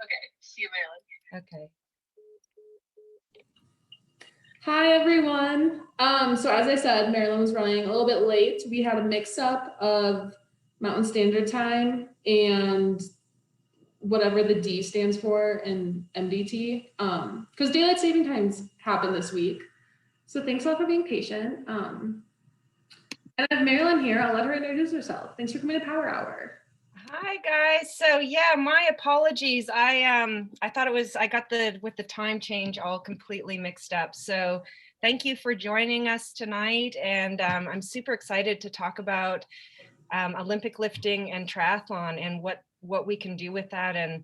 Okay, see you, Marilyn. Okay. Hi, everyone. So as I said, Marilyn was running a little bit late. We had a mix-up of Mountain Standard Time and whatever the D stands for in MDT, because daylight saving times happened this week. So thanks all for being patient. And I have Marilyn here. I'll let her introduce herself. Thanks for coming to Power Hour. Hi guys. So yeah, my apologies. I thought I got with the time change all completely mixed up. So thank you for joining us tonight, and I'm super excited to talk about Olympic lifting and triathlon and what we can do with that. And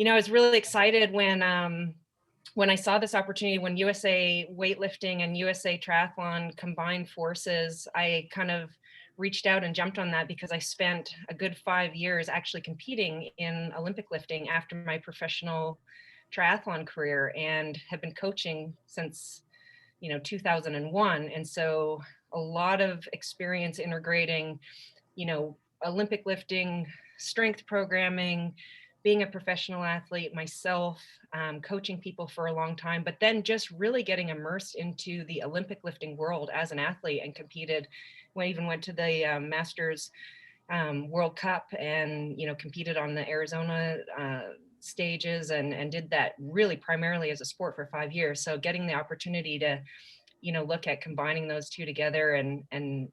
I was really excited when I saw this opportunity, when USA weightlifting and USA triathlon combined forces. I kind of reached out and jumped on that because I spent a good 5 years actually competing in Olympic lifting after my professional triathlon career, and have been coaching since 2001. And so a lot of experience integrating Olympic lifting, strength programming, being a professional athlete myself, coaching people for a long time, but then just really getting immersed into the Olympic lifting world as an athlete, and competed. I even went to the Masters World Cup, and competed on the Arizona stages, and did that really primarily as a sport for 5 years. So getting the opportunity to look at combining those two together, and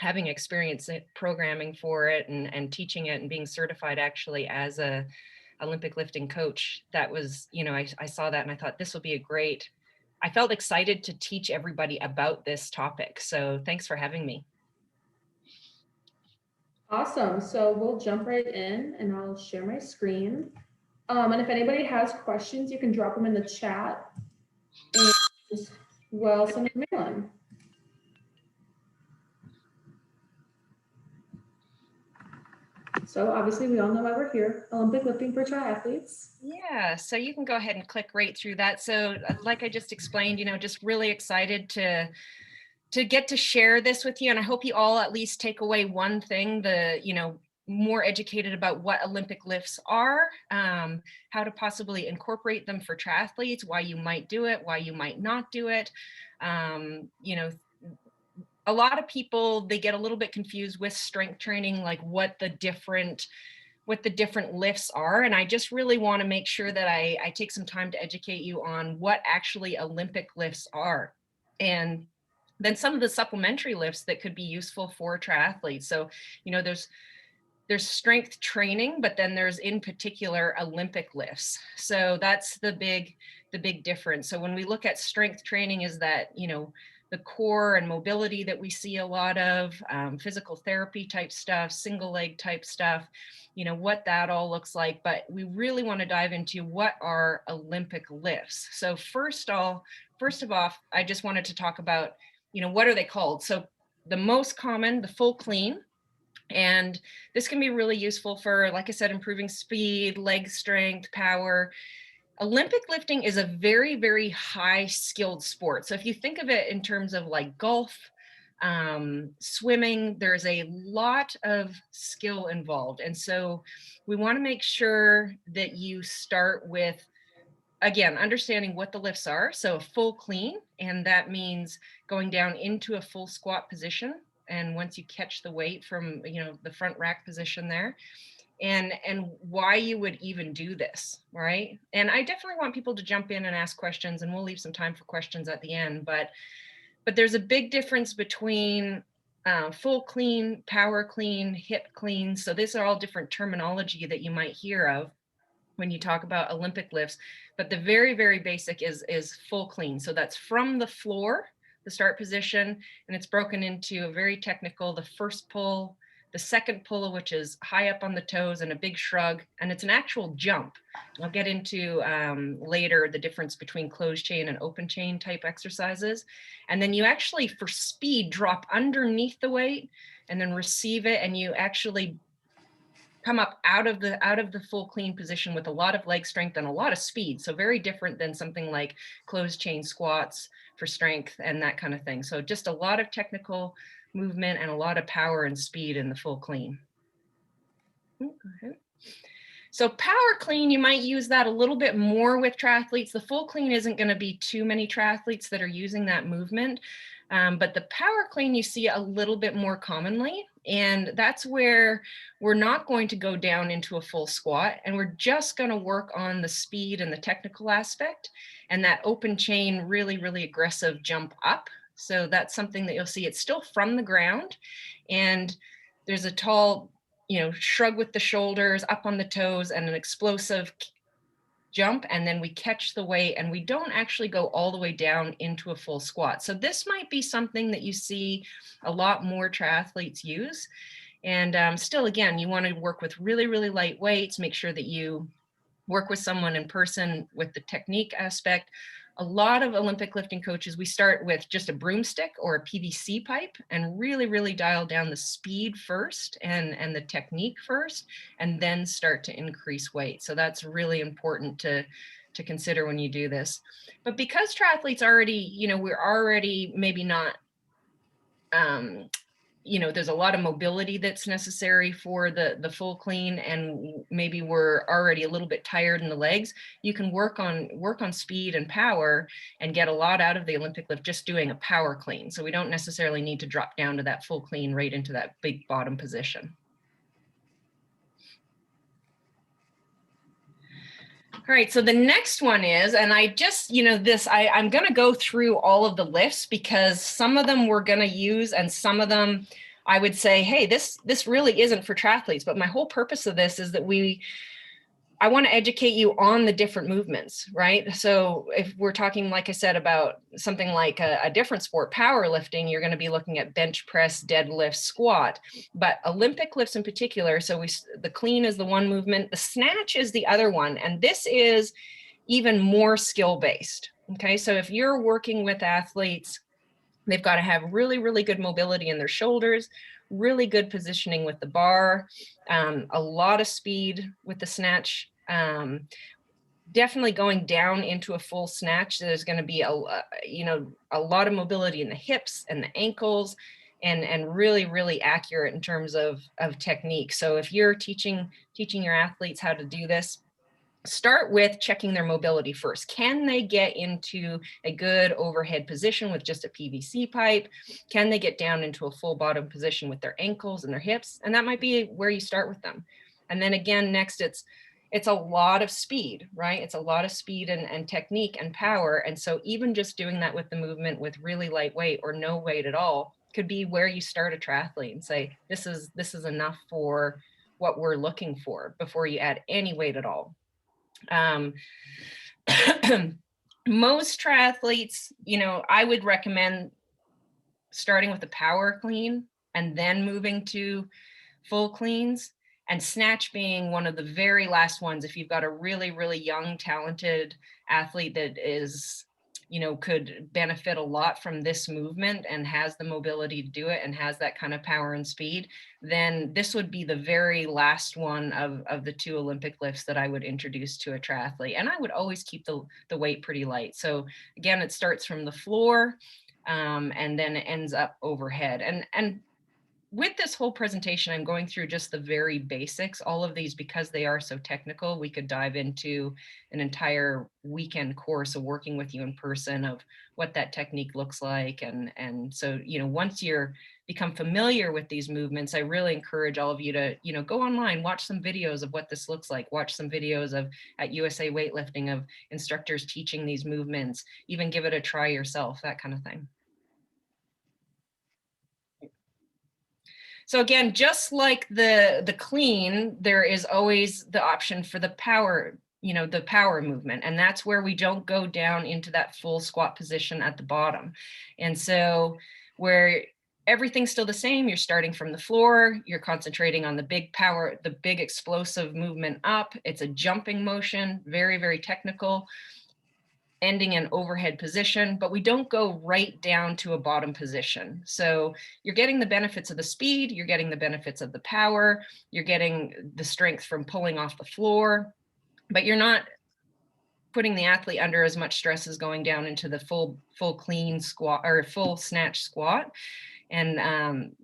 having experience programming for it, and teaching it, and being certified actually as a Olympic lifting coach, that was, I saw that and I thought this will be I felt excited to teach everybody about this topic. So thanks for having me. Awesome. So we'll jump right in, and I'll share my screen. And if anybody has questions, you can drop them in the chat. And we'll send them to Marilyn. So obviously we all know why we're here, Olympic lifting for triathletes. Yeah, so you can go ahead and click right through that. So like I just explained, just really excited to get to share this with you. And I hope you all at least take away one thing, more educated about what Olympic lifts are, how to possibly incorporate them for triathletes, why you might do it, why you might not do it. A lot of people, they get a little bit confused with strength training, like what the different lifts are. And I just really want to make sure that I take some time to educate you on what actually Olympic lifts are, and then some of the supplementary lifts that could be useful for triathletes. So, there's strength training, but then there's in particular Olympic lifts. So that's the big difference. So when we look at strength training, is that, the core and mobility that we see a lot of, physical therapy type stuff, single leg type stuff, what that all looks like. But we really want to dive into what are Olympic lifts. So first of all, I just wanted to talk about, what are they called? So the most common, the full clean. And this can be really useful for, like I said, improving speed, leg strength, power. Olympic lifting is a very, very high skilled sport. So if you think of it in terms of like golf, swimming, there's a lot of skill involved. And so we want to make sure that you start with, again, understanding what the lifts are. So a full clean, and that means going down into a full squat position. And once you catch the weight from, the front rack position there, and why you would even do this, right? And I definitely want people to jump in and ask questions, and we'll leave some time for questions at the end. But there's a big difference between full clean, power clean, hip clean. So these are all different terminology that you might hear of when you talk about Olympic lifts. But the very, very basic is full clean. So that's from the floor, the start position, and it's broken into a very technical, the first pull, the second pull, which is high up on the toes, and a big shrug, and it's an actual jump. I'll get into later the difference between closed chain and open chain type exercises. And then you actually, for speed, drop underneath the weight and then receive it, and you actually come up out of the full clean position with a lot of leg strength and a lot of speed. So very different than something like closed chain squats for strength and that kind of thing. So just a lot of technical movement and a lot of power and speed in the full clean. Go ahead. So power clean, you might use that a little bit more with triathletes. The full clean isn't going to be too many triathletes that are using that movement. But the power clean you see a little bit more commonly. And that's where we're not going to go down into a full squat, and we're just going to work on the speed and the technical aspect and that open chain, really, really aggressive jump up. So that's something that you'll see. It's still from the ground, and there's a tall, shrug with the shoulders, up on the toes, and an explosive jump, and then we catch the weight, and we don't actually go all the way down into a full squat. So this might be something that you see a lot more triathletes use. And still, again, you want to work with really, really light weights, make sure that you work with someone in person with the technique aspect. A lot of Olympic lifting coaches, we start with just a broomstick or a PVC pipe and really, really dial down the speed first and the technique first, and then start to increase weight. So that's really important to consider when you do this. But because triathletes already, we're already maybe not, there's a lot of mobility that's necessary for the full clean, and maybe we're already a little bit tired in the legs, you can work on speed and power and get a lot out of the Olympic lift just doing a power clean. So we don't necessarily need to drop down to that full clean right into that big bottom position. All right, so the next one is, and I just, I'm going to go through all of the lifts because some of them we're going to use and some of them I would say, hey, this really isn't for triathletes, but my whole purpose of this is that I want to educate you on the different movements, right? So if we're talking, like I said, about something like a different sport, powerlifting, you're going to be looking at bench press, deadlift, squat, but Olympic lifts in particular. So the clean is the one movement, the snatch is the other one. And this is even more skill-based. Okay. So if you're working with athletes, they've got to have really, really good mobility in their shoulders, really good positioning with the bar, a lot of speed with the snatch, definitely going down into a full snatch. There's going to be a lot of mobility in the hips and the ankles, and really, really accurate in terms of technique. So if you're teaching your athletes how to do this, start with checking their mobility first. Can they get into a good overhead position with just a PVC pipe? Can they get down into a full bottom position with their ankles and their hips? And that might be where you start with them. And then again, next, it's a lot of speed, right? It's a lot of speed and technique and power. And so even just doing that with the movement with really light weight or no weight at all could be where you start a triathlete and say, this is enough for what we're looking for before you add any weight at all. Most triathletes, I would recommend starting with the power clean and then moving to full cleans, and snatch being one of the very last ones. If you've got a really, really young, talented athlete that is, could benefit a lot from this movement and has the mobility to do it and has that kind of power and speed, then this would be the very last one of the two Olympic lifts that I would introduce to a triathlete. And I would always keep the weight pretty light. So again, it starts from the floor and then it ends up overhead. And with this whole presentation, I'm going through just the very basics. All of these, because they are so technical, we could dive into an entire weekend course of working with you in person of what that technique looks like. And so, once you're become familiar with these movements, I really encourage all of you to, go online, watch some videos of what this looks like, watch some videos at USA Weightlifting of instructors teaching these movements, even give it a try yourself, that kind of thing. So again, just like the clean, there is always the option for the power, the power movement. And that's where we don't go down into that full squat position at the bottom. And so where everything's still the same, you're starting from the floor, you're concentrating on the big power, the big explosive movement up. It's a jumping motion, very, very technical, ending in overhead position, but we don't go right down to a bottom position. So you're getting the benefits of the speed, you're getting the benefits of the power, you're getting the strength from pulling off the floor, but you're not putting the athlete under as much stress as going down into the full clean squat or full snatch squat. And,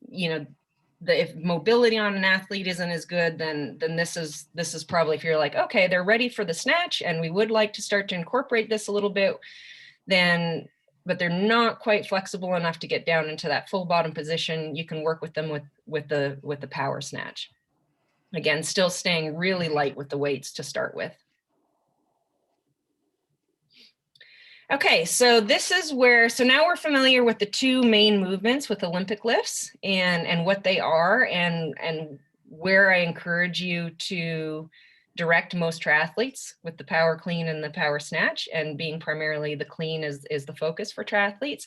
if mobility on an athlete isn't as good, then this is probably, if you're like, okay, they're ready for the snatch and we would like to start to incorporate this a little bit, then, but they're not quite flexible enough to get down into that full bottom position, you can work with them with the power snatch. Again, still staying really light with the weights to start with. Okay, so this is where, so now we're familiar with the two main movements with Olympic lifts and what they are and where I encourage you to direct most triathletes with the power clean and the power snatch, and being primarily the clean is the focus for triathletes.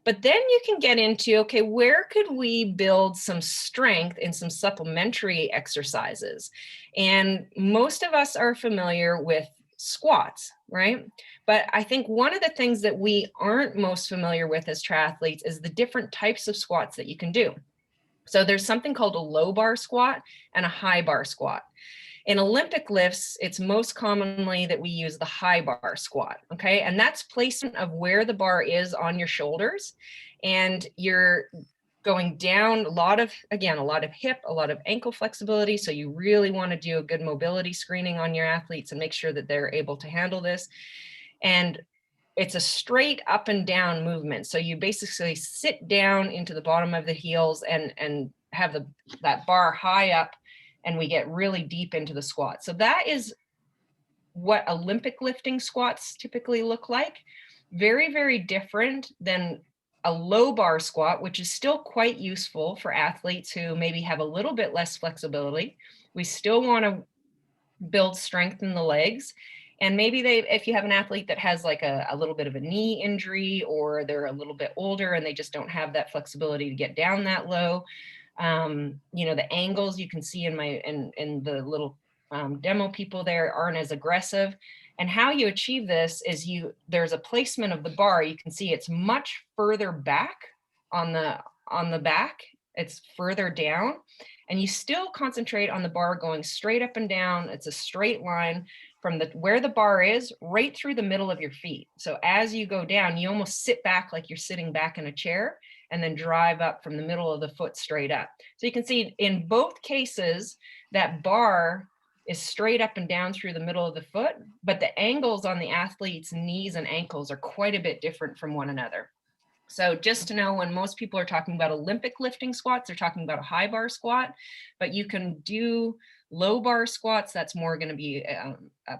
But then you can get into, okay, where could we build some strength in some supplementary exercises? And most of us are familiar with squats, right? But I think one of the things that we aren't most familiar with as triathletes is the different types of squats that you can do. So there's something called a low bar squat and a high bar squat. In Olympic lifts, it's most commonly that we use the high bar squat, okay? And that's placement of where the bar is on your shoulders, and you're going down a lot of hip, a lot of ankle flexibility. So you really want to do a good mobility screening on your athletes and make sure that they're able to handle this. And it's a straight up and down movement. So you basically sit down into the bottom of the heels and have that bar high up, and we get really deep into the squat. So that is what Olympic lifting squats typically look like. Very, very different than a low bar squat, which is still quite useful for athletes who maybe have a little bit less flexibility. We still want to build strength in the legs. And maybe if you have an athlete that has like a little bit of a knee injury, or they're a little bit older and they just don't have that flexibility to get down that low, you know, the angles you can see in the little demo people there aren't as aggressive. And how you achieve this is there's a placement of the bar. You can see it's much further back on the back. It's further down, and you still concentrate on the bar going straight up and down. It's a straight line from where the bar is right through the middle of your feet. So as you go down, you almost sit back like you're sitting back in a chair, and then drive up from the middle of the foot straight up. So you can see in both cases, that bar is straight up and down through the middle of the foot, but the angles on the athlete's knees and ankles are quite a bit different from one another. So just to know, when most people are talking about Olympic lifting squats, they're talking about a high bar squat, but you can do low bar squats. That's more going to be a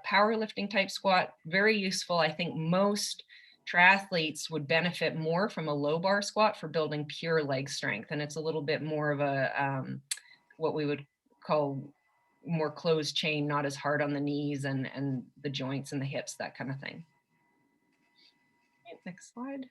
powerlifting type squat. Very useful. I think most triathletes would benefit more from a low bar squat for building pure leg strength. And it's a little bit more of a, what we would call more closed chain, not as hard on the knees and the joints and the hips, that kind of thing. Okay, next slide.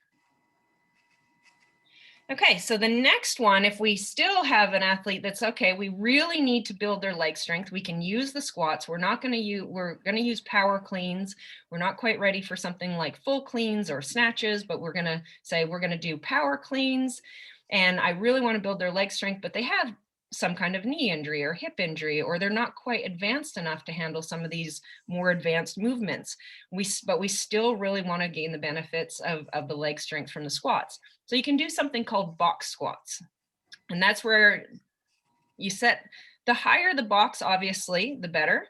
Okay, so the next one, if we still have an athlete that's okay, we really need to build their leg strength, we can use the squats. We're going to use power cleans. We're not quite ready for something like full cleans or snatches, but we're going to say we're going to do power cleans. And I really want to build their leg strength, but they have some kind of knee injury or hip injury, or they're not quite advanced enough to handle some of these more advanced movements. But we still really want to gain the benefits of the leg strength from the squats. So you can do something called box squats. And that's where you set, the higher the box, obviously, the better.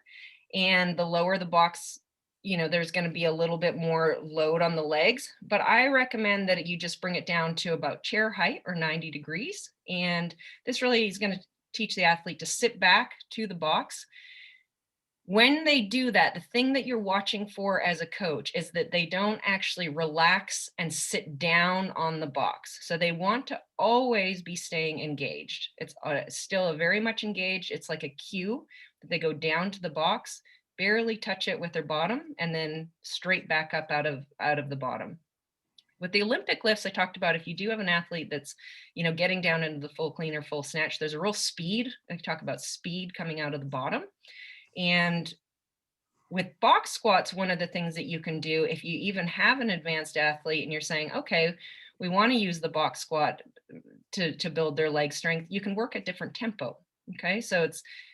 And the lower the box, you know, there's going to be a little bit more load on the legs. But I recommend that you just bring it down to about chair height, or 90 degrees. And this really is going to teach the athlete to sit back to the box. When they do that, the thing that you're watching for as a coach is that they don't actually relax and sit down on the box. So they want to always be staying engaged. It's still a very much engaged. It's like a cue that they go down to the box, barely touch it with their bottom, and then straight back up out of the bottom. With the Olympic lifts, I talked about, if you do have an athlete that's, you know, getting down into the full clean or full snatch, there's a real speed. I talk about speed coming out of the bottom. And with box squats, one of the things that you can do, if you even have an advanced athlete and you're saying, okay, we want to use the box squat to build their leg strength, you can work at different tempo. Okay, so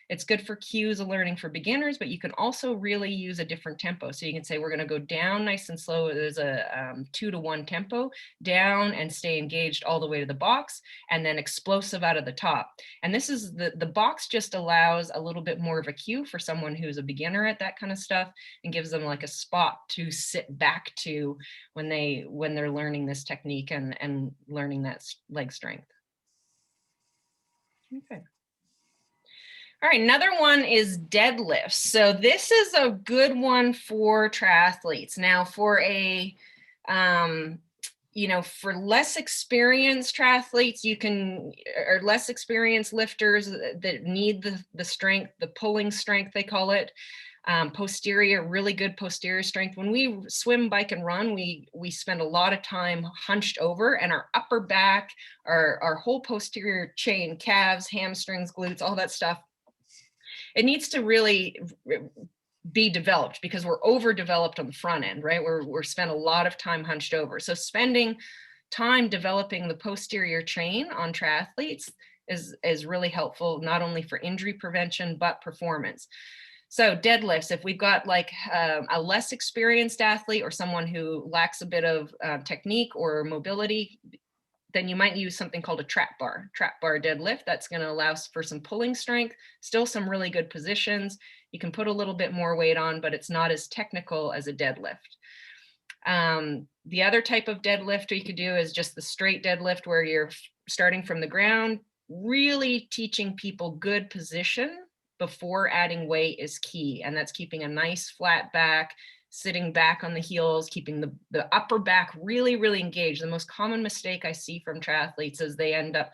It's good for cues of learning for beginners, but you can also really use a different tempo. So you can say, we're going to go down nice and slow. There's a 2-to-1 tempo, down and stay engaged all the way to the box, and then explosive out of the top. And this is the box just allows a little bit more of a cue for someone who's a beginner at that kind of stuff, and gives them like a spot to sit back to when they're learning this technique and learning that leg strength. Okay. All right, another one is deadlifts. So this is a good one for triathletes. Now for a, for less experienced triathletes, or less experienced lifters that need the strength, the pulling strength, they call it, really good posterior strength. When we swim, bike, and run, we spend a lot of time hunched over, and our upper back, our whole posterior chain, calves, hamstrings, glutes, all that stuff, it needs to really be developed because we're overdeveloped on the front end, right? We're spent a lot of time hunched over. So spending time developing the posterior chain on triathletes is really helpful, not only for injury prevention, but performance. So deadlifts, if we've got like a less experienced athlete or someone who lacks a bit of technique or mobility, then you might use something called a trap bar deadlift. That's going to allow for some pulling strength, still some really good positions. You can put a little bit more weight on, but it's not as technical as a deadlift. The other type of deadlift you could do is just the straight deadlift, where you're starting from the ground. Really teaching people good position before adding weight is key, and that's keeping a nice flat back, sitting back on the heels, keeping the upper back really, really engaged. The most common mistake I see from triathletes is they end up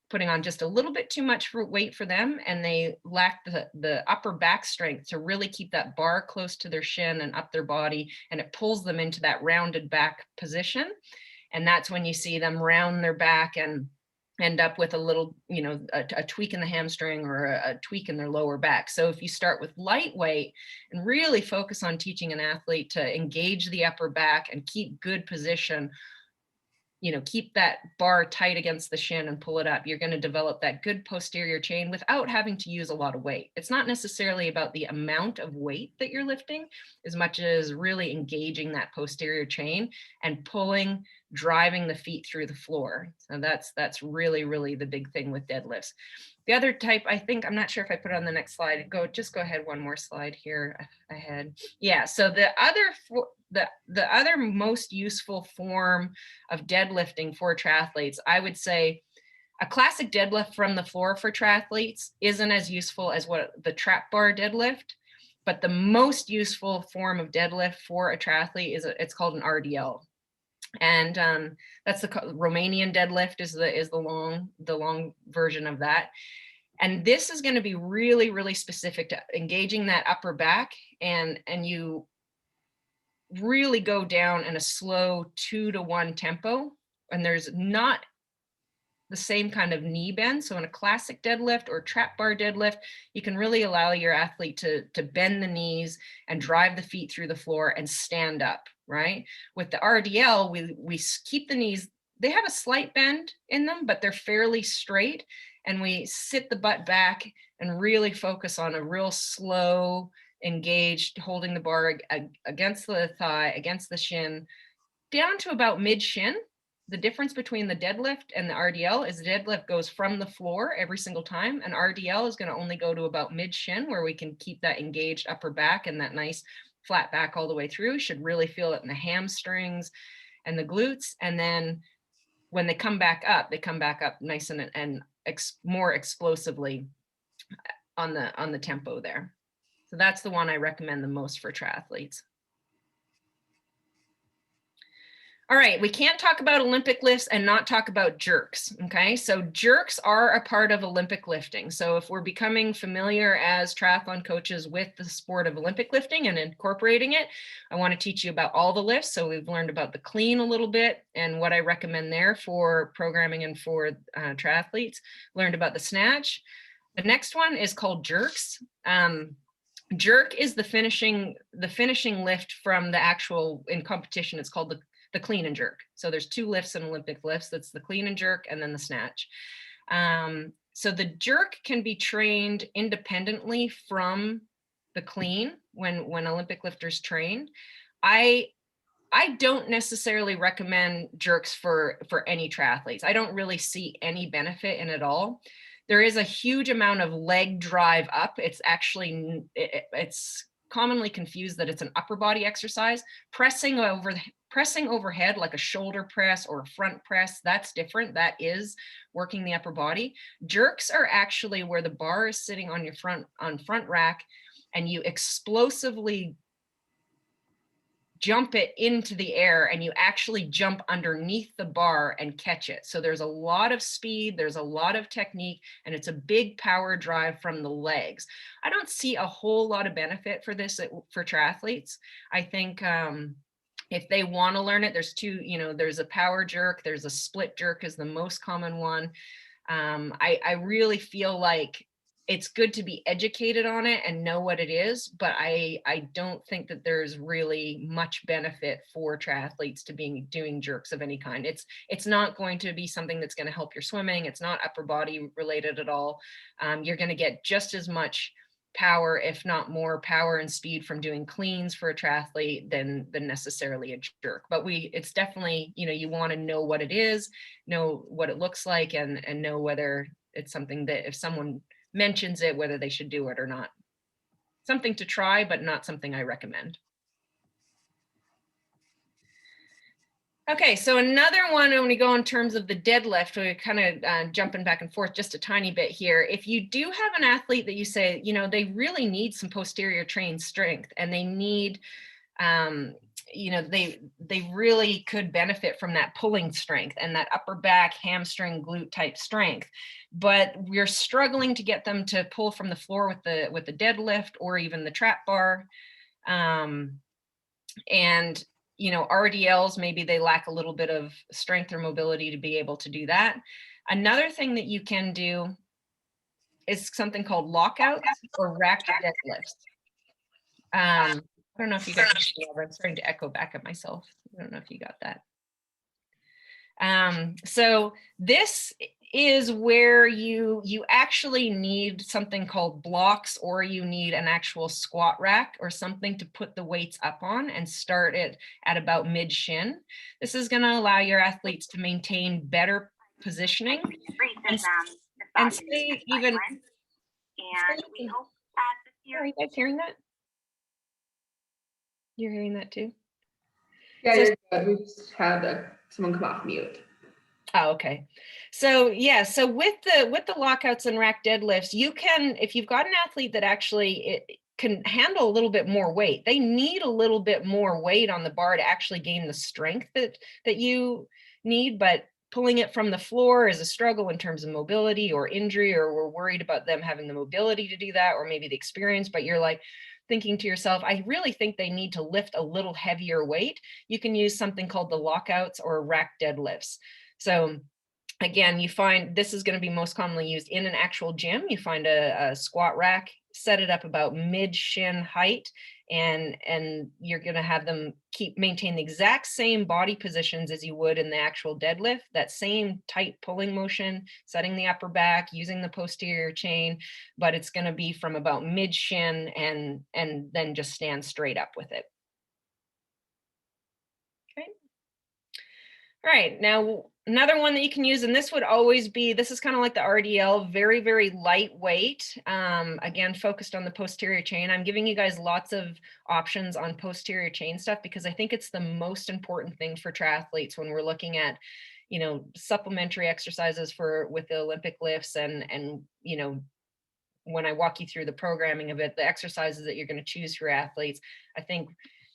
putting on just a little bit too much weight for them, and they lack the upper back strength to really keep that bar close to their shin and up their body, and it pulls them into that rounded back position. And that's when you see them round their back and end up with a little, a tweak in the hamstring or a tweak in their lower back. So if you start with lightweight and really focus on teaching an athlete to engage the upper back and keep good position, keep that bar tight against the shin and pull it up, you're going to develop that good posterior chain without having to use a lot of weight. It's not necessarily about the amount of weight that you're lifting as much as really engaging that posterior chain and pulling, driving the feet through the floor. So that's really, really the big thing with deadlifts. The other type, I'm not sure if I put it on the next slide. Just go ahead one more slide here ahead. Yeah, so the other most useful form of deadlifting for triathletes, I would say a classic deadlift from the floor for triathletes isn't as useful as what the trap bar deadlift, but the most useful form of deadlift for a triathlete it's called an RDL. And that's the Romanian deadlift is the long version of that. And this is going to be really, really specific to engaging that upper back, and you really go down in a slow 2-to-1 tempo, and there's not the same kind of knee bend. So in a classic deadlift or trap bar deadlift, you can really allow your athlete to bend the knees and drive the feet through the floor and stand up, right? With the RDL, we keep the knees, they have a slight bend in them, but they're fairly straight, and we sit the butt back and really focus on a real slow, engaged, holding the bar against the thigh, against the shin, down to about mid shin. The difference between the deadlift and the RDL is the deadlift goes from the floor every single time, and RDL is going to only go to about mid shin, where we can keep that engaged upper back and that nice flat back all the way through. You should really feel it in the hamstrings and the glutes. And then when they come back up nice and more explosively on the tempo there. So that's the one I recommend the most for triathletes. All right, we can't talk about Olympic lifts and not talk about jerks, okay? So jerks are a part of Olympic lifting. So if we're becoming familiar as triathlon coaches with the sport of Olympic lifting and incorporating it, I want to teach you about all the lifts. So we've learned about the clean a little bit and what I recommend there for programming and for triathletes, learned about the snatch. The next one is called jerks. Jerk is the finishing lift from the actual, in competition, it's called the clean and jerk. So there's two lifts in Olympic lifts. That's the clean and jerk and then the snatch. So the jerk can be trained independently from the clean when Olympic lifters train. I don't necessarily recommend jerks for any triathletes. I don't really see any benefit in it at all. There is a huge amount of leg drive up. It's actually, it's commonly confused that it's an upper body exercise. Pressing overhead like a shoulder press or a front press, that's different. That is working the upper body. Jerks are actually where the bar is sitting on your front rack and you explosively jump it into the air and you actually jump underneath the bar and catch it. So there's a lot of speed, there's a lot of technique, and it's a big power drive from the legs. I don't see a whole lot of benefit for this for triathletes. I think if they want to learn it, there's two, there's a power jerk, there's a split jerk is the most common one. I really feel like it's good to be educated on it and know what it is, but I don't think that there's really much benefit for triathletes to be doing jerks of any kind. It's not going to be something that's going to help your swimming. It's not upper body related at all. You're going to get just as much power, if not more power and speed from doing cleans for a triathlete than necessarily a jerk. But it's definitely, you want to know what it is, know what it looks like, and know whether it's something that if someone mentions it, whether they should do it or not. Something to try, but not something I recommend. Okay, so another one when we go in terms of the deadlift, we're kind of jumping back and forth just a tiny bit here. If you do have an athlete that you say, they really need some posterior chain strength and they need, they really could benefit from that pulling strength and that upper back, hamstring, glute type strength, but we're struggling to get them to pull from the floor with the deadlift or even the trap bar. And RDLs, maybe they lack a little bit of strength or mobility to be able to do that. Another thing that you can do is something called lockouts or racked deadlifts. I don't know if you got that. I'm starting to echo back at myself. I don't know if you got that. So this is where you actually need something called blocks, or you need an actual squat rack or something to put the weights up on and start it at about mid shin. This is going to allow your athletes to maintain better positioning and stay even. And we hope this year. Are you guys hearing that? You're hearing that too? Yeah, you're good. We just had someone come off mute. Oh, okay. So yeah, so with the lockouts and rack deadlifts, you can, if you've got an athlete that actually can handle a little bit more weight, they need a little bit more weight on the bar to actually gain the strength that you need, but pulling it from the floor is a struggle in terms of mobility or injury, or we're worried about them having the mobility to do that, or maybe the experience, but you're like thinking to yourself, I really think they need to lift a little heavier weight. You can use something called the lockouts or rack deadlifts. So again, you find this is going to be most commonly used in an actual gym. You find a squat rack, set it up about mid shin height, and you're going to have them maintain the exact same body positions as you would in the actual deadlift, that same tight pulling motion, setting the upper back, using the posterior chain, but it's going to be from about mid shin and then just stand straight up with it. Okay. All right, now another one that you can use, and this would always be, this is kind of like the RDL, very, very lightweight, again, focused on the posterior chain. I'm giving you guys lots of options on posterior chain stuff because I think it's the most important thing for triathletes when we're looking at, supplementary exercises with the Olympic lifts and when I walk you through the programming of it, the exercises that you're going to choose for athletes, I think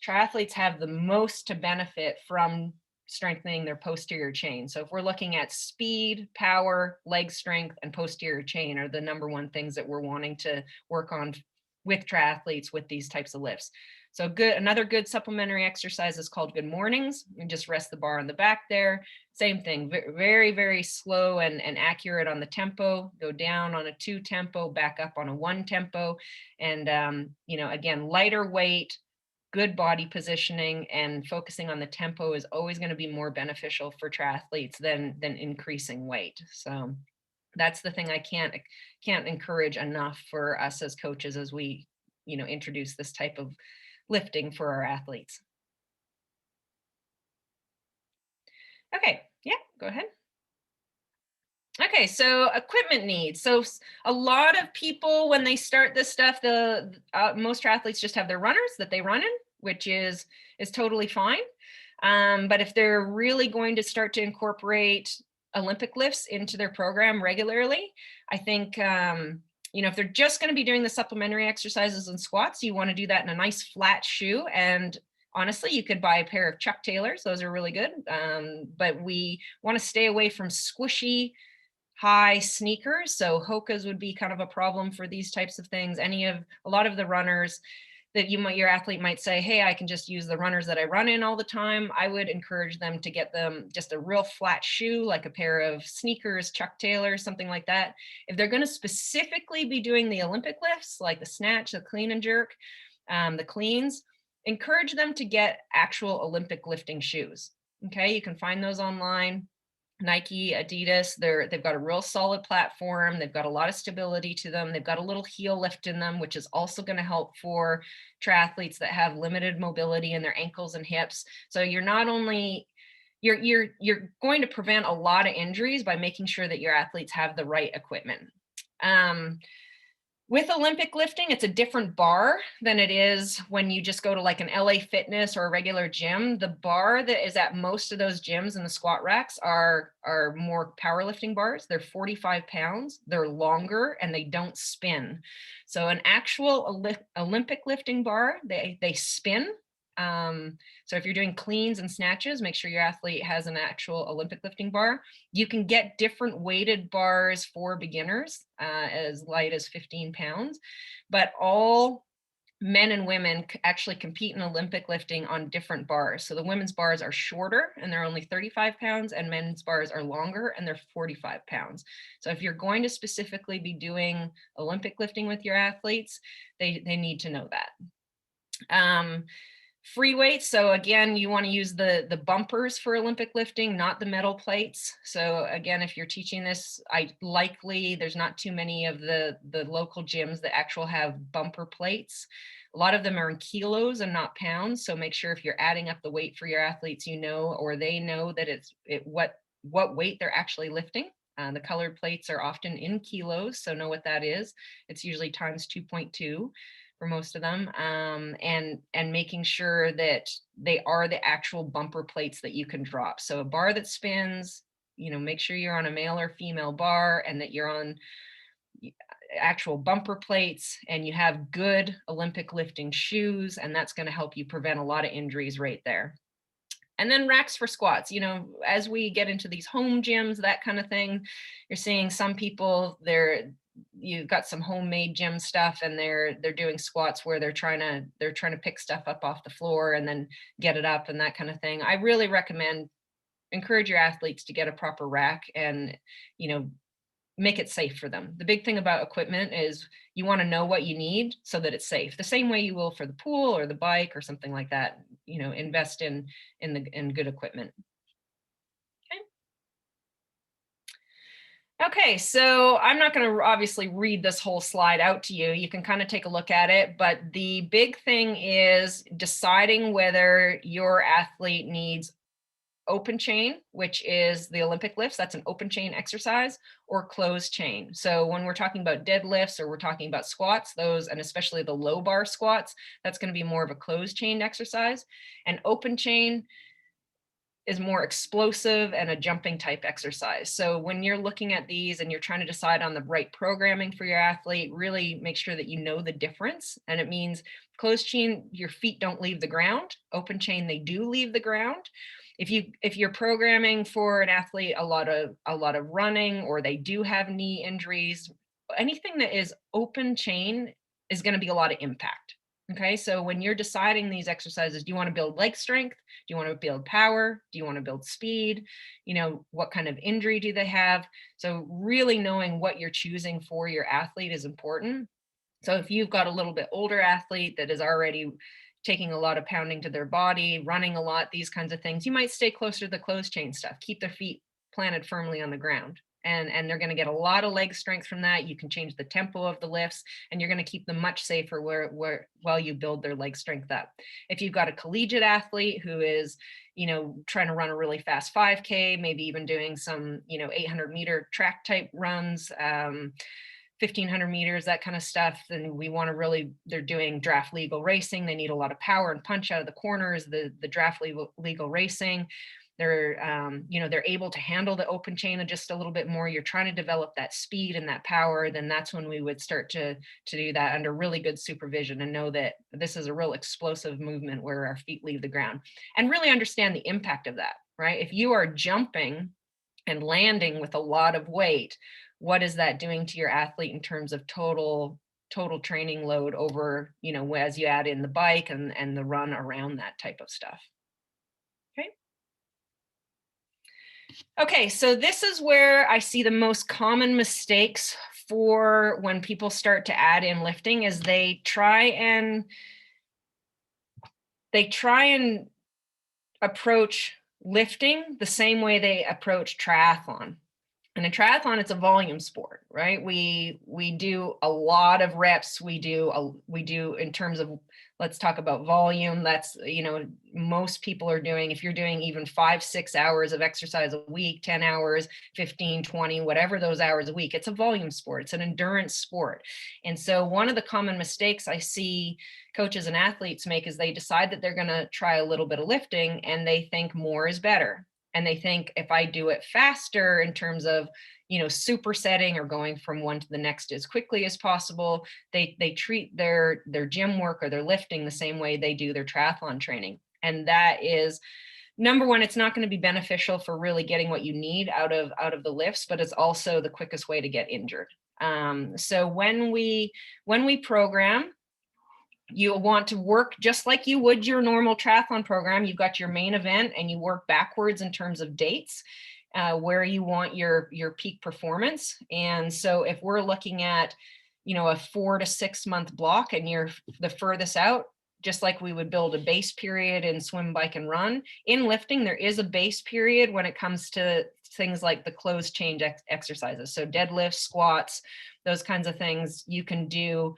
triathletes have the most to benefit from strengthening their posterior chain. So if we're looking at speed, power, leg strength, and posterior chain are the number one things that we're wanting to work on with triathletes with these types of lifts. So another good supplementary exercise is called good mornings. You just rest the bar on the back there. Same thing, very, very slow and accurate on the tempo. Go down on a 2 tempo, back up on a 1 tempo. And, again, lighter weight, good body positioning, and focusing on the tempo is always going to be more beneficial for triathletes than increasing weight. So That's the thing I can't encourage enough for us as coaches as we, introduce this type of lifting for our athletes. Okay, yeah, go ahead. Okay, so equipment needs. So a lot of people, when they start this stuff, most triathletes just have their runners that they run in, which is totally fine. But if they're really going to start to incorporate Olympic lifts into their program regularly, I think, if they're just going to be doing the supplementary exercises and squats, you want to do that in a nice flat shoe. And honestly, you could buy a pair of Chuck Taylors. Those are really good. But we want to stay away from squishy, high sneakers. So Hoka's would be kind of a problem for these types of things. A lot of the runners that your athlete might say, hey, I can just use the runners that I run in all the time. I would encourage them to get them just a real flat shoe, like a pair of sneakers, Chuck Taylors, something like that. If they're going to specifically be doing the Olympic lifts, like the snatch, the clean and jerk, the cleans, encourage them to get actual Olympic lifting shoes. Okay, you can find those online. Nike, Adidas, they've got a real solid platform. They've got a lot of stability to them. They've got a little heel lift in them, which is also going to help for triathletes that have limited mobility in their ankles and hips. So you're not only you're going to prevent a lot of injuries by making sure that your athletes have the right equipment. With Olympic lifting, it's a different bar than it is when you just go to like an LA Fitness or a regular gym. The bar that is at most of those gyms and the squat racks are more powerlifting bars. They're 45 pounds, they're longer, and they don't spin. So an actual Olympic lifting bar, they spin. So if you're doing cleans and snatches, make sure your athlete has an actual Olympic lifting bar. You can get different weighted bars for beginners, as light as 15 pounds, but all men and women actually compete in Olympic lifting on different bars. So the women's bars are shorter and they're only 35 pounds, and men's bars are longer and they're 45 pounds. So if you're going to specifically be doing Olympic lifting with your athletes, they need to know that. Free weights. So again, you want to use the bumpers for Olympic lifting, not the metal plates. So again, if you're teaching this, there's not too many of the local gyms that actually have bumper plates. A lot of them are in kilos and not pounds. So make sure if you're adding up the weight for your athletes, or they know that what weight they're actually lifting. The colored plates are often in kilos, so know what that is. It's usually times 2.2. for most of them, and making sure that they are the actual bumper plates that you can drop. So a bar that spins, make sure you're on a male or female bar and that you're on actual bumper plates and you have good Olympic lifting shoes, and that's going to help you prevent a lot of injuries right there. And then racks for squats. As we get into these home gyms, that kind of thing, you're seeing some people, you've got some homemade gym stuff and they're doing squats where they're trying to pick stuff up off the floor and then get it up and that kind of thing. I really encourage your athletes to get a proper rack and make it safe for them. The big thing about equipment is you want to know what you need so that it's safe, the same way you will for the pool or the bike or something like that. Invest in good equipment. Okay, so I'm not going to obviously read this whole slide out to you. You can kind of take a look at it, but the big thing is deciding whether your athlete needs open chain, which is the Olympic lifts, that's an open chain exercise, or closed chain. So when we're talking about deadlifts or we're talking about squats, those, and especially the low bar squats, that's going to be more of a closed chain exercise. And open chain is more explosive and a jumping type exercise. So when you're looking at these and you're trying to decide on the right programming for your athlete, really make sure that you know the difference. And it means closed chain, your feet don't leave the ground. Open chain, they do leave the ground. If you're programming for an athlete a lot of running, or they do have knee injuries, anything that is open chain is going to be a lot of impact. Okay, so when you're deciding these exercises, do you want to build leg strength? Do you want to build power? Do you want to build speed? What kind of injury do they have? So really knowing what you're choosing for your athlete is important. So if you've got a little bit older athlete that is already taking a lot of pounding to their body, running a lot, these kinds of things, you might stay closer to the closed chain stuff. Keep their feet planted firmly on the ground. And they're going to get a lot of leg strength from that. You can change the tempo of the lifts, and you're going to keep them much safer while you build their leg strength up. If you've got a collegiate athlete who is, trying to run a really fast 5K, maybe even doing some, 800-meter track type runs, 1,500 meters, that kind of stuff, then we want to they're doing draft legal racing. They need a lot of power and punch out of the corners, the draft legal racing. They're able to handle the open chain just a little bit more. You're trying to develop that speed and that power, then that's when we would start to do that under really good supervision and know that this is a real explosive movement where our feet leave the ground, and really understand the impact of that, right? If you are jumping and landing with a lot of weight, what is that doing to your athlete in terms of total training load over, as you add in the bike and the run around that type of stuff. Okay, so this is where I see the most common mistakes for when people start to add in lifting is they try and approach lifting the same way they approach triathlon. And in triathlon, it's a volume sport, right? We do a lot of reps. We do in terms of, let's talk about volume. That's, most people are doing, if you're doing even 5-6 hours of exercise a week, 10 hours, 15, 20, whatever those hours a week, it's a volume sport. It's an endurance sport. And so one of the common mistakes I see coaches and athletes make is they decide that they're going to try a little bit of lifting and they think more is better. And they think if I do it faster in terms of, supersetting or going from one to the next as quickly as possible, they treat their gym work or their lifting the same way they do their triathlon training. And that is, number one, it's not going to be beneficial for really getting what you need out of the lifts, but it's also the quickest way to get injured. So when we program, you want to work just like you would your normal triathlon program. You've got your main event and you work backwards in terms of dates, where you want your peak performance. And so if we're looking at, a 4 to 6 month block and you're the furthest out, just like we would build a base period in swim, bike, and run, in lifting, there is a base period when it comes to things like the closed chain exercises. So deadlifts, squats, those kinds of things you can do,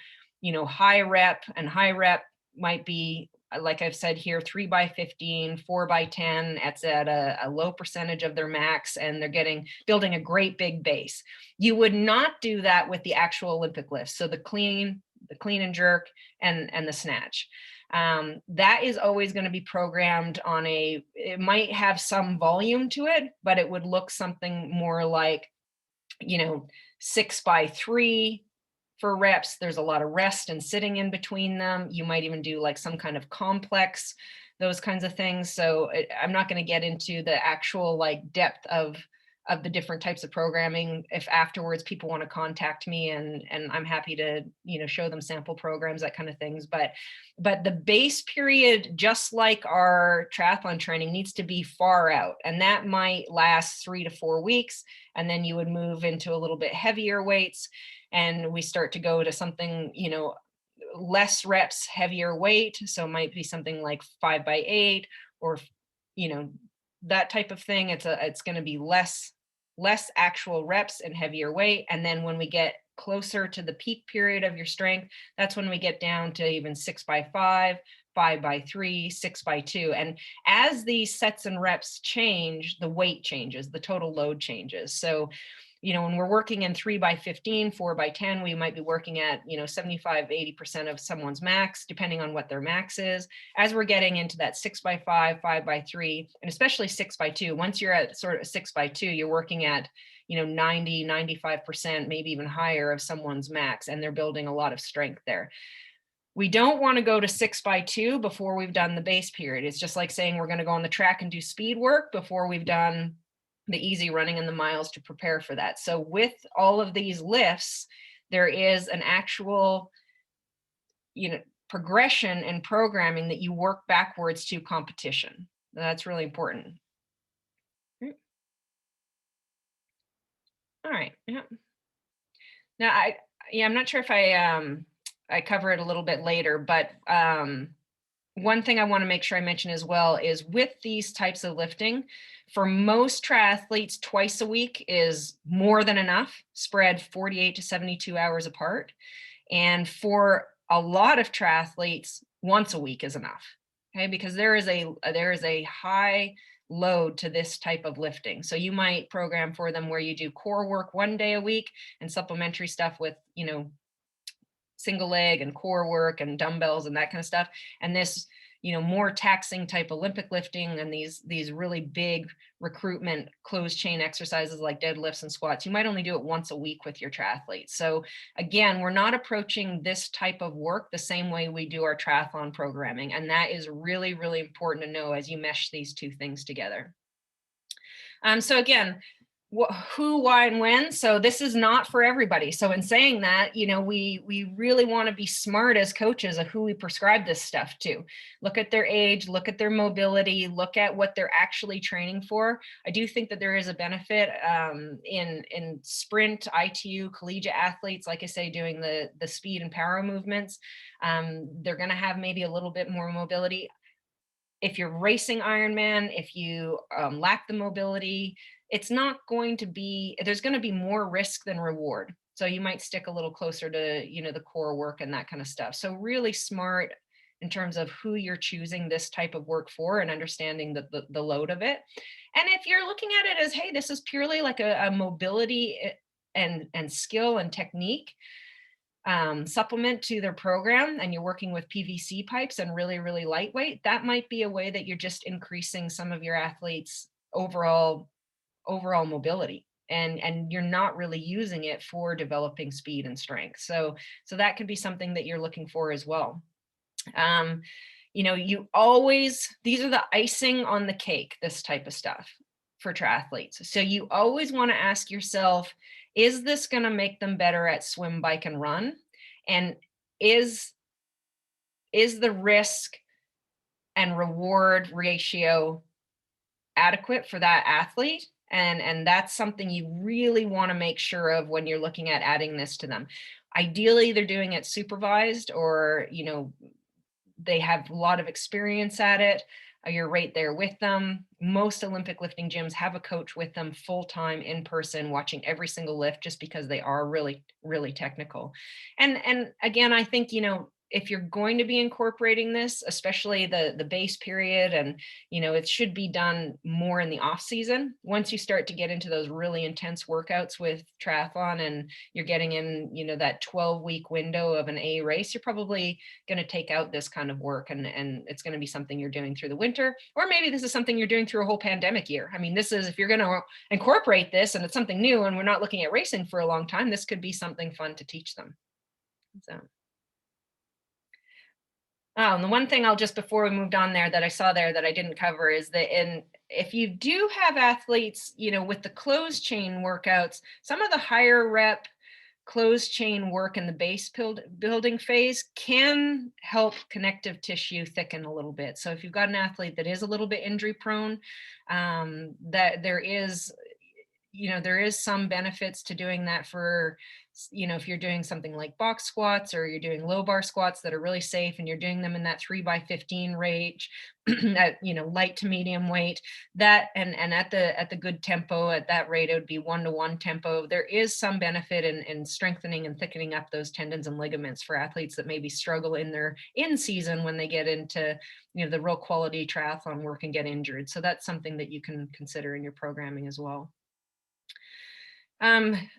high rep, and high rep might be, like I've said here, 3x15, 4x10. It's at a low percentage of their max, and they're building a great big base. You would not do that with the actual Olympic lifts. So the clean and jerk, and the snatch. That is always going to be programmed on it might have some volume to it, but it would look something more like, 6x3. For reps, there's a lot of rest and sitting in between them. You might even do like some kind of complex, those kinds of things. So I'm not going to get into the actual like depth of the different types of programming. If afterwards people want to contact me, and I'm happy to, show them sample programs, that kind of things. But the base period, just like our triathlon training, needs to be far out, and that might last 3 to 4 weeks. And then you would move into a little bit heavier weights, and we start to go to something, less reps, heavier weight. So it might be something like 5x8 or, that type of thing. It's going to be less actual reps and heavier weight. And then when we get closer to the peak period of your strength, that's when we get down to even 6x5, 5x3, 6x2. And as these sets and reps change, the weight changes, the total load changes. So, when we're working in 3x15, 4x10, we might be working at, 75, 80% of someone's max, depending on what their max is. As we're getting into that 6x5, 5x3, and especially 6x2, once you're at sort of 6x2, you're working at, 90, 95%, maybe even higher of someone's max, and they're building a lot of strength there. We don't want to go to 6x2 before we've done the base period. It's just like saying we're going to go on the track and do speed work before we've done the easy running and the miles to prepare for that. So with all of these lifts, there is an actual, progression and programming that you work backwards to competition. That's really important. All right. Yeah. Now I'm not sure if I cover it a little bit later, but one thing I want to make sure I mention as well is with these types of lifting, for most triathletes, twice a week is more than enough, spread 48 to 72 hours apart. And for a lot of triathletes, once a week is enough. Okay, because there is a high load to this type of lifting. So you might program for them where you do core work one day a week and supplementary stuff with, single leg and core work and dumbbells and that kind of stuff. And this, more taxing type Olympic lifting and these really big recruitment closed chain exercises like deadlifts and squats, you might only do it once a week with your triathletes. So again, we're not approaching this type of work the same way we do our triathlon programming. And that is really, really important to know as you mesh these two things together. So again, who, why, and when. So this is not for everybody. So in saying that, we really want to be smart as coaches of who we prescribe this stuff to. Look at their age, look at their mobility, look at what they're actually training for. I do think that there is a benefit in sprint, ITU, collegiate athletes, like I say, doing the speed and power movements. They're going to have maybe a little bit more mobility. If you're racing Ironman, if you lack the mobility, it's not going to be, there's going to be more risk than reward. So you might stick a little closer to, the core work and that kind of stuff. So really smart in terms of who you're choosing this type of work for and understanding the load of it. And if you're looking at it as, hey, this is purely like a mobility and skill and technique supplement to their program, and you're working with PVC pipes and really, really lightweight, that might be a way that you're just increasing some of your athletes' overall mobility, and you're not really using it for developing speed and strength. So that could be something that you're looking for as well. You always, these are the icing on the cake, this type of stuff for triathletes. So you always want to ask yourself, is this going to make them better at swim, bike, and run? And is the risk and reward ratio adequate for that athlete? And that's something you really want to make sure of when you're looking at adding this to them. Ideally, they're doing it supervised, or, they have a lot of experience at it. You're right there with them. Most Olympic lifting gyms have a coach with them full-time in person, watching every single lift, just because they are really, really technical. And again, I think, if you're going to be incorporating this, especially the base period, and, it should be done more in the off season. Once you start to get into those really intense workouts with triathlon and you're getting in, that 12-week window of an A race, you're probably going to take out this kind of work, and it's going to be something you're doing through the winter, or maybe this is something you're doing through a whole pandemic year. I mean, this is, if you're going to incorporate this and it's something new and we're not looking at racing for a long time, this could be something fun to teach them. So. Oh, and the one thing before we moved on there that I saw there that I didn't cover is that if you do have athletes, with the closed chain workouts, some of the higher rep closed chain work in the base building phase can help connective tissue thicken a little bit. So if you've got an athlete that is a little bit injury prone, that there is some benefits to doing that for, if you're doing something like box squats, or you're doing low bar squats that are really safe, and you're doing them in that 3x15 range, at, light to medium weight, that, and at the good tempo, at that rate, it would be 1-to-1 tempo. There is some benefit in strengthening and thickening up those tendons and ligaments for athletes that maybe struggle in their in season when they get into, the real quality triathlon work and get injured. So that's something that you can consider in your programming as well.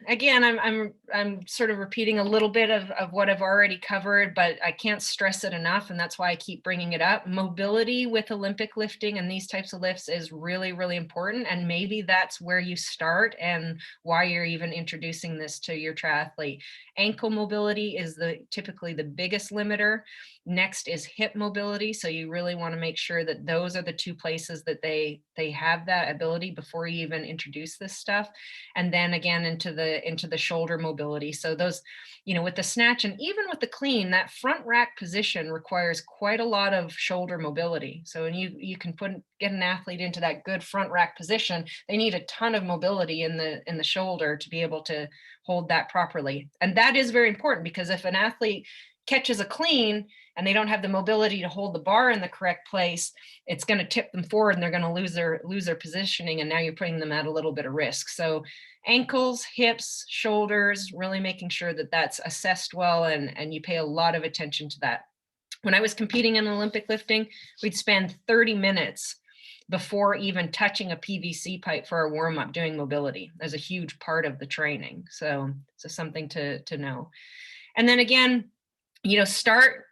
Again, I'm sort of repeating a little bit of what I've already covered, but I can't stress it enough, and that's why I keep bringing it up. Mobility with Olympic lifting and these types of lifts is really, really important, and maybe that's where you start and why you're even introducing this to your triathlete. Ankle mobility is typically the biggest limiter. Next is hip mobility. So you really want to make sure that those are the two places that they have that ability before you even introduce this stuff. And then again, into the shoulder mobility. So those, with the snatch and even with the clean, that front rack position requires quite a lot of shoulder mobility. So when you can get an athlete into that good front rack position, they need a ton of mobility in the shoulder to be able to hold that properly. And that is very important, because if an athlete catches a clean and they don't have the mobility to hold the bar in the correct place, it's going to tip them forward and they're going to lose their positioning. And now you're putting them at a little bit of risk. So ankles, hips, shoulders, really making sure that that's assessed well, and you pay a lot of attention to that. When I was competing in Olympic lifting, we'd spend 30 minutes before even touching a PVC pipe for a warm up doing mobility. That's a huge part of the training. So something to know. And then again, you know, start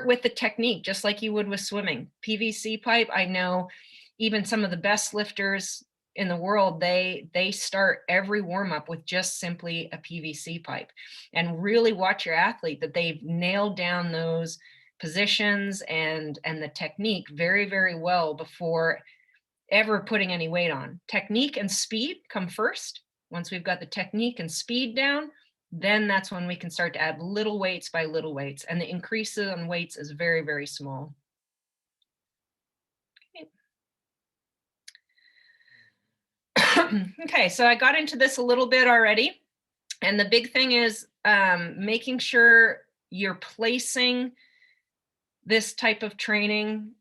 with the technique, just like you would with swimming. PVC pipe, I know even some of the best lifters in the world, they start every warm up with just simply a PVC pipe, and really watch your athlete that they've nailed down those positions and the technique very, very well before ever putting any weight on. Technique and speed come first. Once we've got the technique and speed down, then that's when we can start to add little weights by little weights, and the increase on weights is very, very small. Okay, so I got into this a little bit already, and the big thing is making sure you're placing this type of training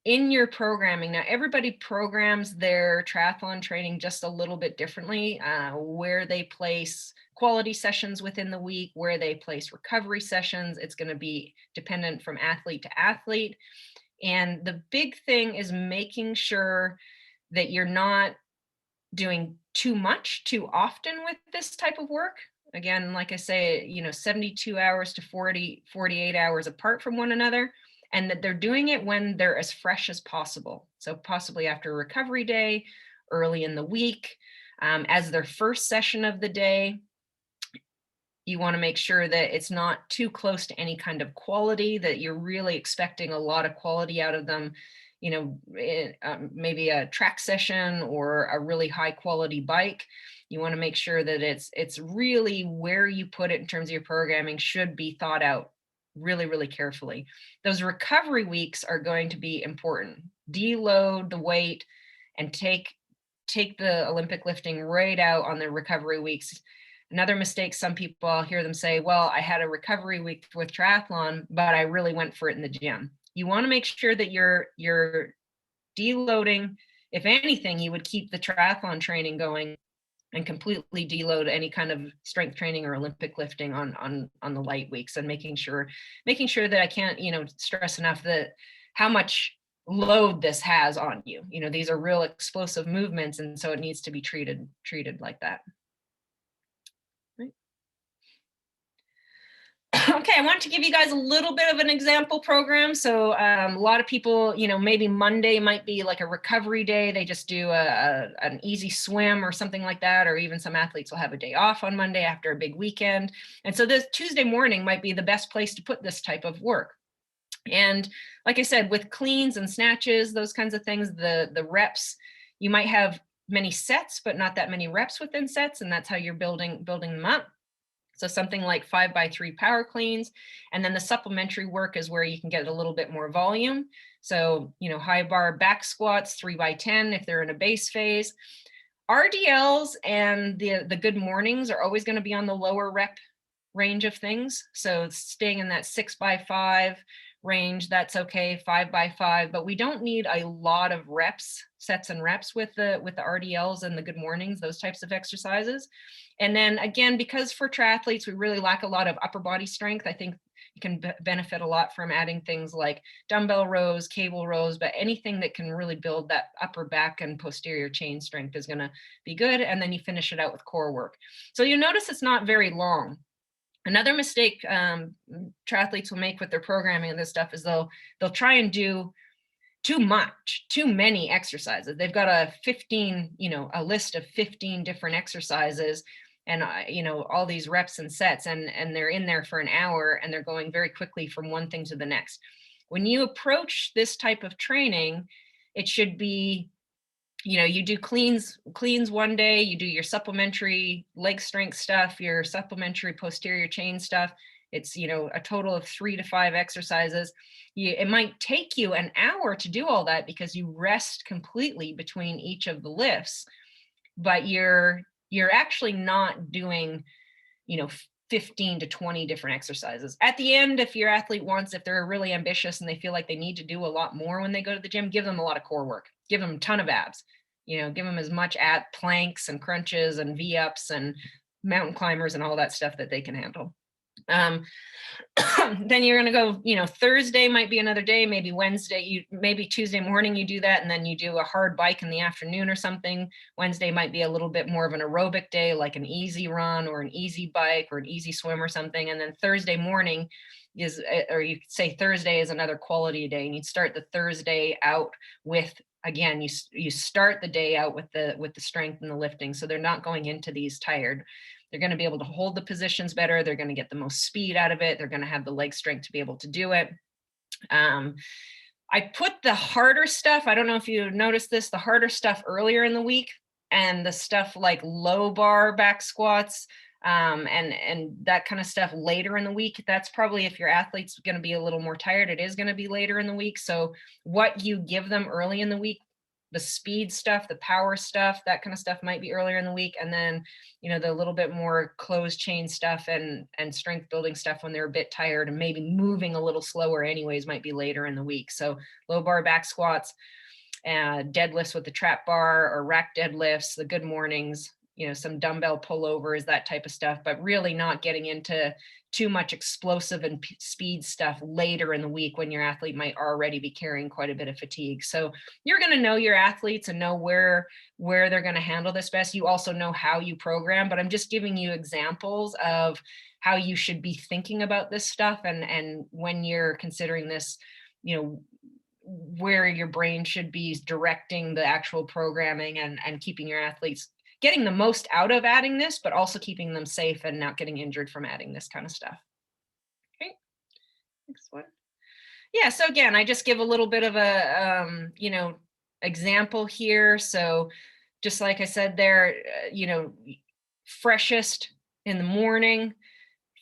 in your programming. Now, everybody programs their triathlon training just a little bit differently, where they place quality sessions within the week, where they place recovery sessions. It's going to be dependent from athlete to athlete. And the big thing is making sure that you're not doing too much too often with this type of work. Again, like I say, you know, 72 hours to 48 hours apart from one another, and that they're doing it when they're as fresh as possible. So possibly after a recovery day, early in the week, as their first session of the day. You want to make sure that it's not too close to any kind of quality, that you're really expecting a lot of quality out of them. You know, maybe a track session or a really high quality bike. You want to make sure that it's really where you put it in terms of your programming should be thought out really, really carefully. Those recovery weeks are going to be important. Deload the weight and take the Olympic lifting right out on the recovery weeks. Another mistake, some people, I'll hear them say, well, I had a recovery week with triathlon, but I really went for it in the gym. You want to make sure that you're deloading. If anything, you would keep the triathlon training going and completely deload any kind of strength training or Olympic lifting on the light weeks, and making sure that I can't, you know, stress enough that how much load this has on you. You know, these are real explosive movements, and so it needs to be treated like that. Okay, I want to give you guys a little bit of an example program. So a lot of people, you know, maybe Monday might be like a recovery day. They just do an easy swim or something like that. Or even some athletes will have a day off on Monday after a big weekend. And so this Tuesday morning might be the best place to put this type of work. And like I said, with cleans and snatches, those kinds of things, the reps, you might have many sets, but not that many reps within sets. And that's how you're building them up. So something like 5x3 power cleans. And then the supplementary work is where you can get a little bit more volume. So, you know, high bar back squats, 3x10 if they're in a base phase. RDLs and the good mornings are always going to be on the lower rep range of things. So staying in that 6x5 range, that's okay, 5x5, but we don't need a lot of reps, sets and reps with the RDLs and the good mornings, those types of exercises. And then again, because for triathletes, we really lack a lot of upper body strength, I think you can benefit a lot from adding things like dumbbell rows, cable rows, but anything that can really build that upper back and posterior chain strength is going to be good. And then you finish it out with core work. So you notice it's not very long. Another mistake triathletes will make with their programming and this stuff is they'll try and do too many exercises. They've got a list of 15 different exercises and, you know, all these reps and sets, and they're in there for an hour and they're going very quickly from one thing to the next. When you approach this type of training, it should be, you know, you do cleans one day, you do your supplementary leg strength stuff, your supplementary posterior chain stuff. It's, you know, a total of 3 to 5 exercises. It might take you an hour to do all that because you rest completely between each of the lifts, but you're actually not doing, you know, 15 to 20 different exercises. At the end, if your athlete wants, if they're really ambitious and they feel like they need to do a lot more when they go to the gym, give them a lot of core work, give them a ton of abs, give them as much at planks and crunches and V-ups and mountain climbers and all that stuff that they can handle. Then you're going to go, Thursday might be another day, maybe Wednesday, maybe Tuesday morning you do that, and then you do a hard bike in the afternoon or something. Wednesday might be a little bit more of an aerobic day, like an easy run or an easy bike or an easy swim or something. And then Thursday morning is, or you could say Thursday is another quality day, and you'd start the Thursday out with, again, you start the day out with the strength and the lifting, so they're not going into these tired. They're going to be able to hold the positions better. They're going to get the most speed out of it. They're going to have the leg strength to be able to do it. I put the harder stuff, I don't know if you noticed this, the harder stuff earlier in the week, and the stuff like low bar back squats and that kind of stuff later in the week. That's probably, if your athlete's going to be a little more tired, it is going to be later in the week. So what you give them early in the week, the speed stuff, the power stuff, that kind of stuff might be earlier in the week. And then, the little bit more closed chain stuff and strength building stuff when they're a bit tired and maybe moving a little slower anyways, might be later in the week. So low bar back squats, deadlifts with the trap bar or rack deadlifts, the good mornings, some dumbbell pullovers, that type of stuff, but really not getting into too much explosive and speed stuff later in the week when your athlete might already be carrying quite a bit of fatigue. So you're going to know your athletes and know where they're going to handle this best. You also know how you program, but I'm just giving you examples of how you should be thinking about this stuff. And when you're considering this, where your brain should be directing the actual programming and keeping your athletes getting the most out of adding this, but also keeping them safe and not getting injured from adding this kind of stuff. Okay, next one. Yeah, so again, I just give a little bit of a, example here. So just like I said there, freshest in the morning,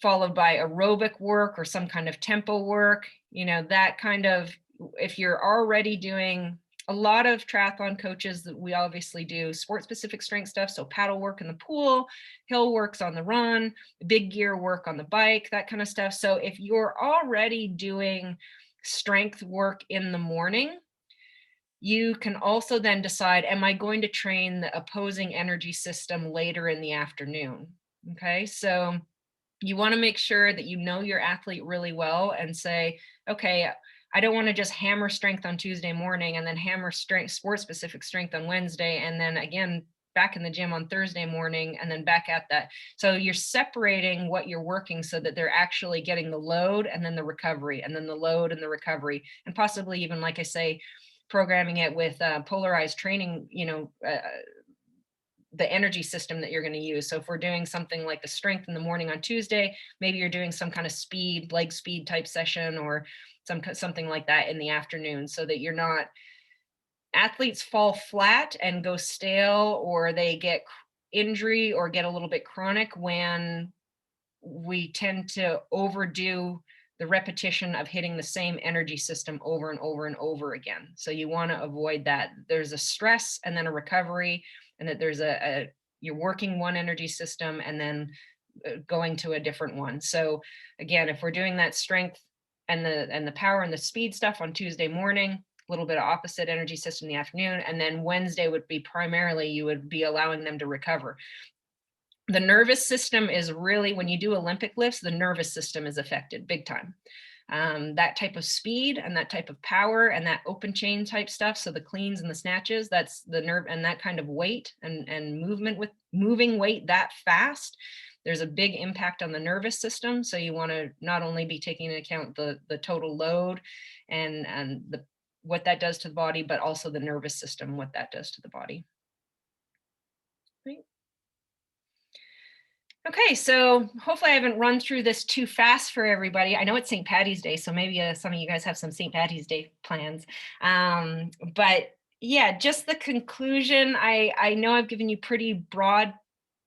followed by aerobic work or some kind of tempo work, that kind of, if you're already doing a lot of triathlon coaches, that we obviously do sport specific strength stuff. So paddle work in the pool, hill works on the run, big gear work on the bike, that kind of stuff. So if you're already doing strength work in the morning, you can also then decide, am I going to train the opposing energy system later in the afternoon? Okay, so you want to make sure that you know your athlete really well and say, okay, I don't want to just hammer strength on Tuesday morning and then hammer strength, sport specific strength on Wednesday, and then again back in the gym on Thursday morning and then back at that. So you're separating what you're working so that they're actually getting the load and then the recovery and then the load and the recovery, and possibly even, like I say, programming it with polarized training, the energy system that you're going to use. So if we're doing something like the strength in the morning on Tuesday, maybe you're doing some kind of speed, leg speed type session or something like that in the afternoon, so that you're not, athletes fall flat and go stale, or they get injury or get a little bit chronic when we tend to overdo the repetition of hitting the same energy system over and over and over again. So you want to avoid that. There's a stress and then a recovery, and that there's you're working one energy system and then going to a different one. So again, if we're doing that strength and the power and the speed stuff on Tuesday morning, a little bit of opposite energy system in the afternoon, and then Wednesday would be primarily, you would be allowing them to recover. The nervous system is really, when you do Olympic lifts, the nervous system is affected big time. That type of speed and that type of power and that open chain type stuff, so the cleans and the snatches, that's the nerve, and that kind of weight and movement with moving weight that fast, there's a big impact on the nervous system. So you want to not only be taking into account the total load and what that does to the body, but also the nervous system, what that does to the body. Right. Okay, so hopefully I haven't run through this too fast for everybody. I know it's St. Patty's Day, so maybe some of you guys have some St. Patty's Day plans. But yeah, just the conclusion, I know I've given you pretty broad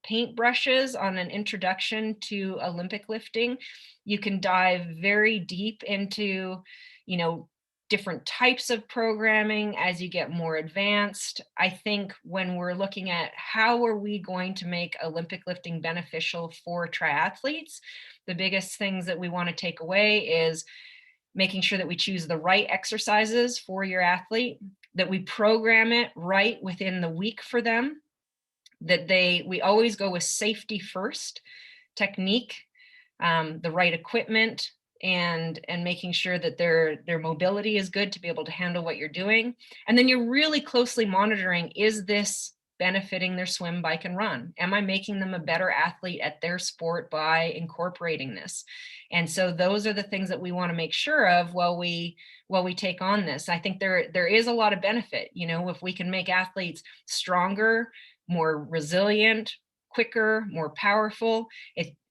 paintbrushes on an introduction to Olympic lifting. You can dive very deep into, different types of programming as you get more advanced. I think when we're looking at how are we going to make Olympic lifting beneficial for triathletes, the biggest things that we want to take away is making sure that we choose the right exercises for your athlete, that we program it right within the week for them, that we always go with safety first, technique, the right equipment, and making sure that their mobility is good to be able to handle what you're doing. And then you're really closely monitoring, is this benefiting their swim, bike, and run? Am I making them a better athlete at their sport by incorporating this? And so those are the things that we want to make sure of while we take on this. I think there is a lot of benefit, if we can make athletes stronger, more resilient, quicker, more powerful,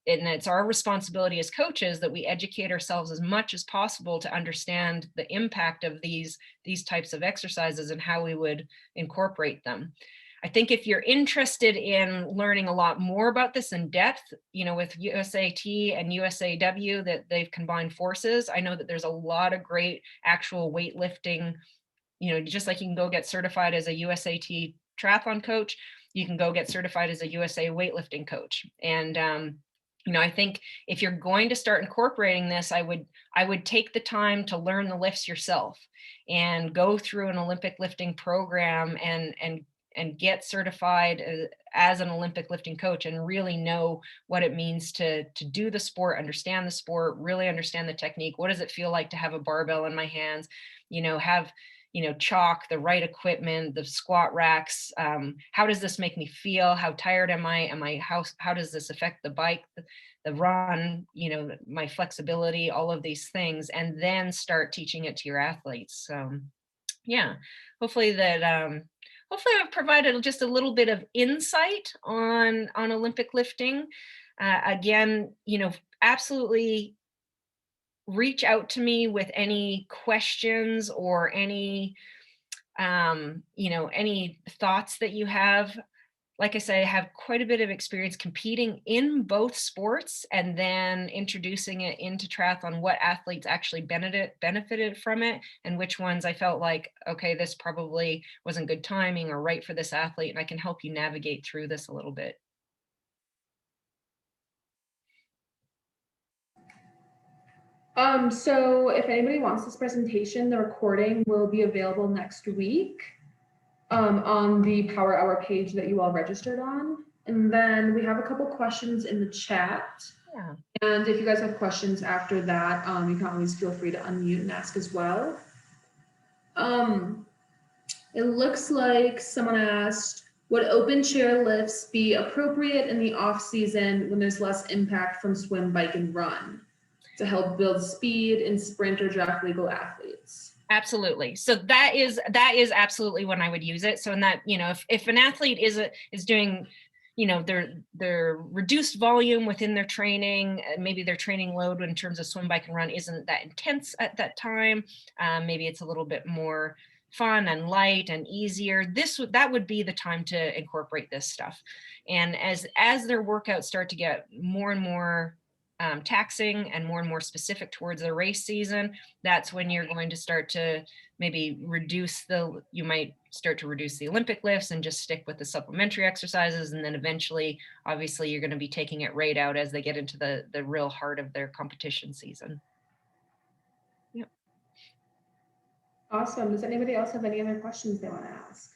and it's our responsibility as coaches that we educate ourselves as much as possible to understand the impact of these types of exercises and how we would incorporate them. I think if you're interested in learning a lot more about this in depth, with USAT and USAW, that they've combined forces, I know that there's a lot of great actual weightlifting, just like you can go get certified as a USAT triathlon coach, you can go get certified as a USA weightlifting coach. And I think if you're going to start incorporating this, I would take the time to learn the lifts yourself and go through an Olympic lifting program and get certified as an Olympic lifting coach and really know what it means to do the sport, understand the sport, really understand the technique. What does it feel like to have a barbell in my hands? Have chalk, the right equipment, the squat racks. How does this make me feel? How tired am I? How does this affect the bike, the run, my flexibility, all of these things, and then start teaching it to your athletes. So yeah, hopefully I've provided just a little bit of insight on Olympic lifting. Again, absolutely reach out to me with any questions or any any thoughts that you have. Like I say, I have quite a bit of experience competing in both sports and then introducing it into triathlon, what athletes actually benefited from it, and which ones I felt like, okay, this probably wasn't good timing or right for this athlete, and I can help you navigate through this a little bit. So if anybody wants this presentation, the recording will be available next week on the Power Hour page that you all registered on. And then we have a couple questions in the chat. Yeah. And if you guys have questions after that, you can always feel free to unmute and ask as well. It looks like someone asked, would open chair lifts be appropriate in the off season when there's less impact from swim, bike, and run to help build speed in sprint or draft legal athletes? Absolutely. So that is absolutely when I would use it. So in that, if an athlete is doing, their reduced volume within their training, maybe their training load in terms of swim, bike, and run isn't that intense at that time. Maybe it's a little bit more fun and light and easier. That would be the time to incorporate this stuff. And as their workouts start to get more and more taxing and more specific towards the race season, that's when you're going to start to maybe you might start to reduce the Olympic lifts and just stick with the supplementary exercises. And then eventually, obviously, you're going to be taking it right out as they get into the real heart of their competition season. Yep. Awesome. Does anybody else have any other questions they want to ask?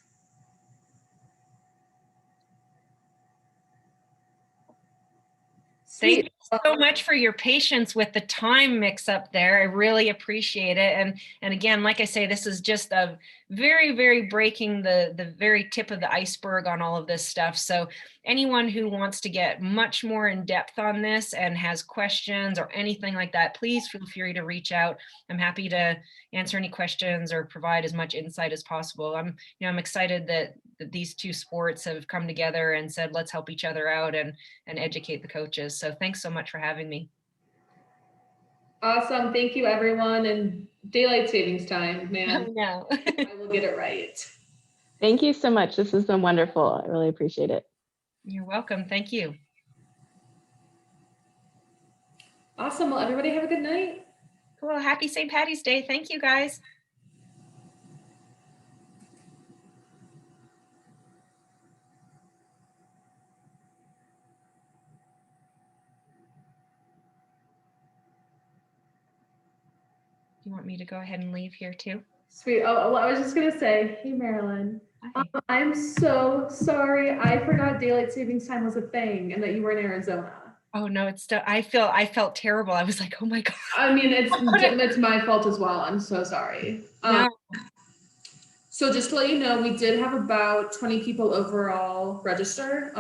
Thank you so much for your patience with the time mix up there. I really appreciate it. And again, like I say, this is just a very, very breaking the very tip of the iceberg on all of this stuff. So anyone who wants to get much more in depth on this and has questions or anything like that, please feel free to reach out. I'm happy to answer any questions or provide as much insight as possible. I'm excited that these two sports have come together and said, let's help each other out and educate the coaches. So thanks so much for having me. Awesome. Thank you, everyone. And daylight savings time, man. I know. I will get it right. Thank you so much. This has been wonderful. I really appreciate it. You're welcome. Thank you. Awesome. Well, everybody have a good night. Cool. Happy St. Patty's Day. Thank you, guys. you want me to go ahead and leave here too? Sweet. Oh, well, I was just gonna say, hey Marilyn, Hi. I'm so sorry. I forgot daylight savings time was a thing and that you were in Arizona. Oh no, it's still, I felt terrible. I was like, oh my God. I mean, it's my fault as well. I'm so sorry. No. So just to let you know, we did have about 20 people overall register.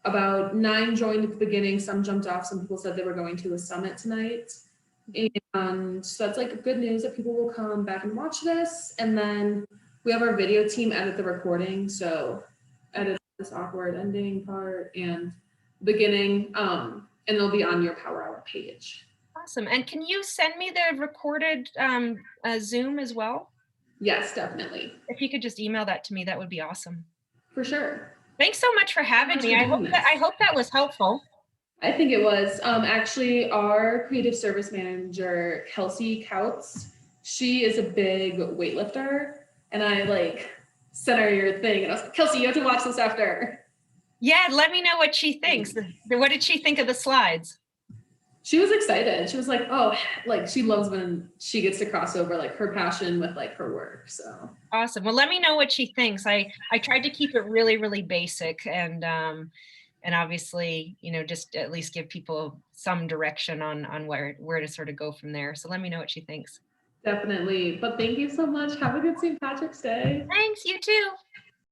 About 9 joined at the beginning. Some jumped off. Some people said they were going to a summit tonight. And so that's like good news that people will come back and watch this. And then we have our video team edit the recording. So edit this awkward ending part and beginning. And they'll be on your Power Hour page. Awesome. And can you send me the recorded Zoom as well? Yes, definitely. If you could just email that to me, that would be awesome. For sure. Thanks so much for having me. I hope that was helpful. I think it was. Actually, our creative service manager, Kelsey Couts, she is a big weightlifter. And I like sent her your thing. And I was like, Kelsey, you have to watch this after. Yeah, let me know what she thinks. What did she think of the slides? She was excited. She was like, oh, like she loves when she gets to cross over like her passion with like her work. So awesome. Well, let me know what she thinks. I tried to keep it really, really basic and obviously, you know, just at least give people some direction on where to sort of go from there. So let me know what she thinks. Definitely. But thank you so much. Have a good St. Patrick's Day. Thanks, you too.